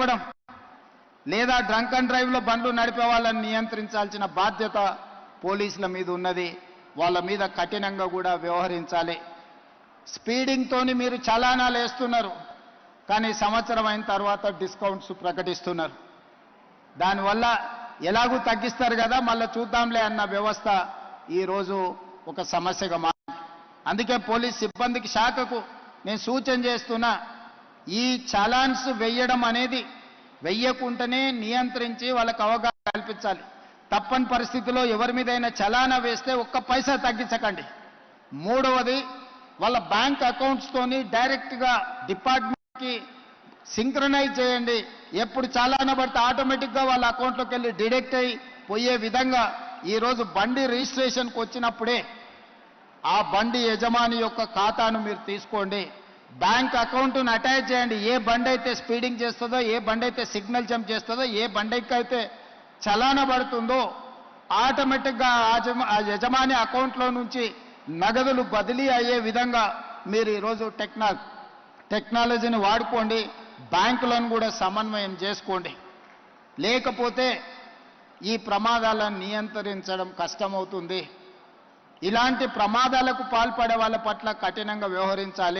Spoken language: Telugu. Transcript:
నడపడం లేదా డ్రంక్ అండ్ డ్రైవ్లో బండ్లు నడిపే వాళ్ళని నియంత్రించాల్సిన బాధ్యత పోలీసుల మీద ఉన్నది. వాళ్ళ మీద కఠినంగా కూడా వ్యవహరించాలి. స్పీడింగ్తోని మీరు చలానాలు వేస్తున్నారు, కానీ సంవత్సరం అయిన తర్వాత డిస్కౌంట్స్ ప్రకటిస్తున్నారు. దానివల్ల ఎలాగూ తగ్గిస్తారు కదా, మళ్ళీ చూద్దాంలే అన్న వ్యవస్థ ఈరోజు ఒక సమస్యగా మారింది. అందుకే పోలీస్ సిబ్బందికి శాఖకు నేను సూచన చేస్తున్నా, ఈ చలాన్స్ వెయ్యడం అనేది వెయ్యకుంటేనే నియంత్రించి వాళ్ళకు అవగాహన కల్పించాలి. తప్పని పరిస్థితిలో ఎవరి మీదైనా చలానా వేస్తే ఒక్క పైసా తగ్గించకండి. మూడవది, వాళ్ళ బ్యాంక్ అకౌంట్స్తోని డైరెక్ట్గా డిపార్ట్మెంట్కి సింక్రనైజ్ చేయండి. ఎప్పుడు చలానా పడితే ఆటోమేటిక్గా వాళ్ళ అకౌంట్లోకి వెళ్ళి డిడక్ట్ అయ్యి పోయే విధంగా ఈరోజు బండి రిజిస్ట్రేషన్కి వచ్చినప్పుడే ఆ బండి యజమాని యొక్క ఖాతాను మీరు తీసుకోండి, బ్యాంక్ అకౌంట్ను అటాచ్ చేయండి. ఏ బండి అయితే స్పీడింగ్ చేస్తుందో, ఏ బండి అయితే సిగ్నల్ జంప్ చేస్తుందో, ఏ బండికి అయితే చలానా పడుతుందో ఆటోమేటిక్గా ఆ యజమాని అకౌంట్లో నుంచి నగదులు బదిలీ అయ్యే విధంగా మీరు ఈరోజు టెక్నాలజీని వాడుకోండి. బ్యాంకులను కూడా సమన్వయం చేసుకోండి. లేకపోతే ఈ ప్రమాదాలను నియంత్రించడం కష్టమవుతుంది. ఇలాంటి ప్రమాదాలకు పాల్పడే వాళ్ళ పట్ల కఠినంగా వ్యవహరించాలి.